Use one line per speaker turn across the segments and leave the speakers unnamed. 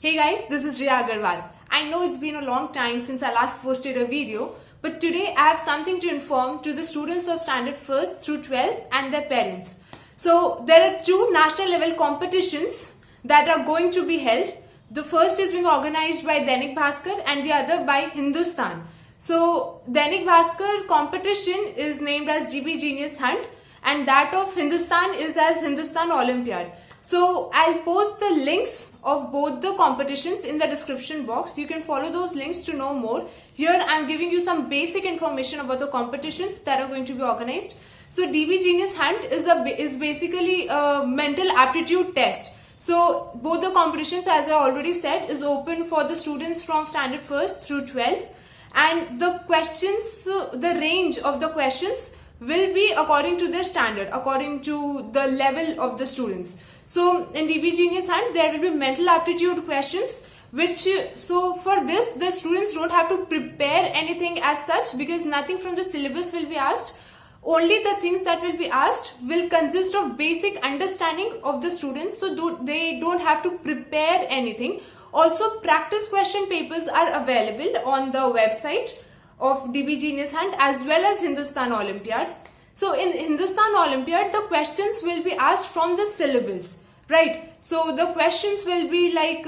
Hey guys, this is Riya Agarwal. I know it's been a long time since I last posted a video, but today I have something to inform to the students of standard 1st through 12th and their parents. So there are two national level competitions that are going to be held. The first is being organized by Dainik Bhaskar and the other by Hindustan. So Dainik Bhaskar competition is named as DB Genius Hunt and that of Hindustan is as Hindustan Olympiad. So I'll post the links of both the competitions in the description box. You can follow those links to know more. Here I'm giving you some basic information about the competitions that are going to be organized. So DB Genius Hunt is basically a mental aptitude test. So both the competitions, as I already said, is open for the students from standard 1st through 12th, and the questions, the range of the questions will be according to their standard, according to the level of the students. So in DB Genius Hunt, there will be mental aptitude questions, which so for this the students don't have to prepare anything as such, because nothing from the syllabus will be asked. Only the things that will be asked will consist of basic understanding of the students, so they don't have to prepare anything. Also, practice question papers are available on the website of DB Genius Hunt as well as Hindustan Olympiad. So in Hindustan Olympiad, the questions will be asked from the syllabus, right? So the questions will be like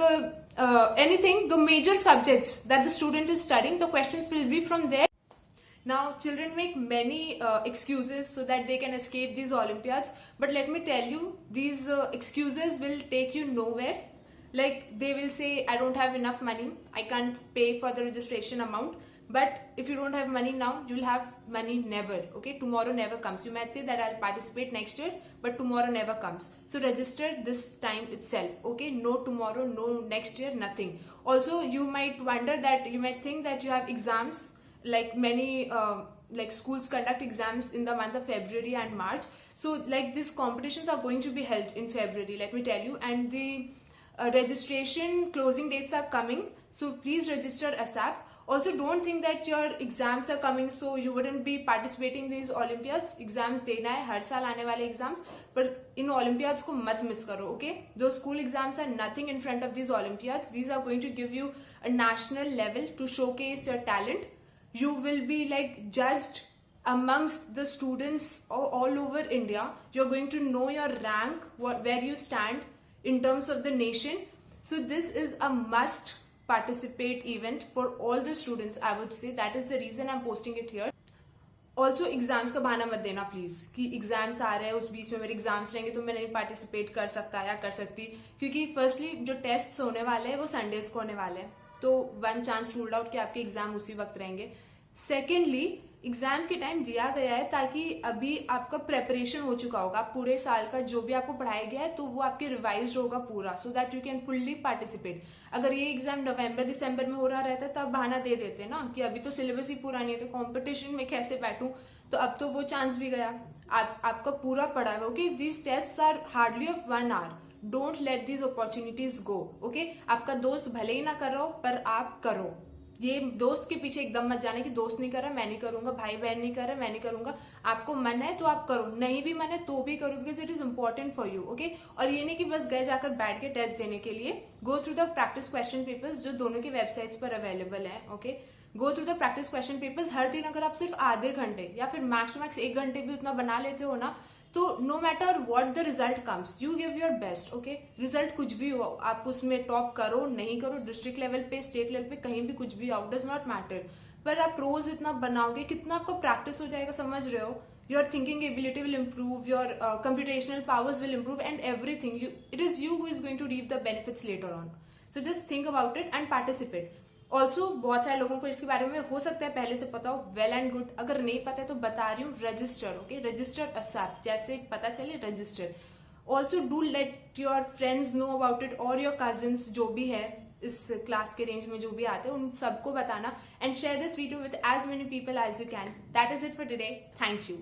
anything, the major subjects that the student is studying, the questions will be from there. Now, children make many excuses so that they can escape these Olympiads. But let me tell you, these excuses will take you nowhere. Like, they will say, I don't have enough money, I can't pay for the registration amount. But if you don't have money now, you'll have money never. Okay, tomorrow never comes. You might say that I'll participate next year, but tomorrow never comes. So register this time itself. Okay, no tomorrow, no next year, nothing. Also, you might wonder that, you might think that you have exams, like many like schools conduct exams in the month of February and March. So like these competitions are going to be held in February, let me tell you, and the registration closing dates are coming. So please register ASAP. Also, don't think that your exams are coming so you wouldn't be participating in these Olympiads. Exams देना है, हर साल आने वाले exams, but in Olympiads को मत miss करो, okay? Those school exams are nothing in front of these Olympiads. These are going to give you a national level to showcase your talent. You will be like judged amongst the students all over India. You're going to know your rank, where you stand in terms of the nation. So this is a must participate event for all the students, I would say. That is the reason I'm posting it here. Also exams का बहाना मत देना please कि exams आ रहे हैं, उस बीच में मेरे एग्जाम्स रहेंगे तो मैं नहीं पार्टिसिपेट कर सकता या कर सकती, क्योंकि फर्स्टली जो टेस्ट होने वाले हैं वो संडेज को होने वाले हैं, तो वन चांस रूल्ड आउट कि आपके एग्जाम उसी वक्त रहेंगे. सेकेंडली, एग्जाम्स के टाइम दिया गया है ताकि अभी आपका प्रेपरेशन हो चुका होगा, पूरे साल का जो भी आपको पढ़ाया गया है तो वो आपके रिवाइज होगा पूरा, so that you can fully participate. अगर ये एग्जाम नवंबर दिसंबर में हो रहा रहता तब बहाना दे देते ना कि अभी तो सिलेबस ही पूरा नहीं है तो कॉम्पिटिशन में कैसे बैठूं, तो अब तो वो चांस भी गया. आपका पूरा पढ़ा है. Okay, these tests are hardly of 1 hour. Don't let these opportunities go. Okay, आपका दोस्त भले ही ना कर रहा हो पर आप करो. ये दोस्त के पीछे एकदम मत जाने कि दोस्त नहीं कर रहा मैं नहीं करूंगा, भाई बहन नहीं कर रहा मैं नहीं करूंगा. आपको मन है तो आप करो, नहीं भी मन है तो भी करो, because it is important for you. Okay, और ये नहीं कि बस गए जाकर बैठ के टेस्ट देने के लिए. Go through the practice question papers जो दोनों की वेबसाइट्स पर अवेलेबल है. Okay, go through the practice question papers. हर दिन अगर आप सिर्फ आधे घंटे या फिर मैक्स टू मैक्स 1 घंटे भी उतना बना लेते हो ना, तो no matter what the result comes, you give your best. Okay, result कुछ भी हो, आप उसमें टॉप करो नहीं करो, डिस्ट्रिक्ट लेवल पे स्टेट लेवल पे कहीं भी कुछ भी आओ, डज नॉट मैटर, पर आप रोज इतना बनाओगे, कितना आपको प्रैक्टिस हो जाएगा, समझ रहे हो. Your thinking ability will improve, your computational powers will improve and everything. It is you who is going to reap the benefits later on. So just think about it and participate. Also बहुत सारे लोगों को इसके बारे में हो सकता है पहले से पता हो, वेल एंड गुड. अगर नहीं पता है तो बता रही हूँ, रजिस्टर. ओके, रजिस्टर असाप, जैसे पता चले register. Also do let your friends know about it, और योर कजिन्स जो भी है इस क्लास के रेंज में जो भी आते हैं उन सबको बताना. And share this video with as many people as you can. That is it for today. Thank you.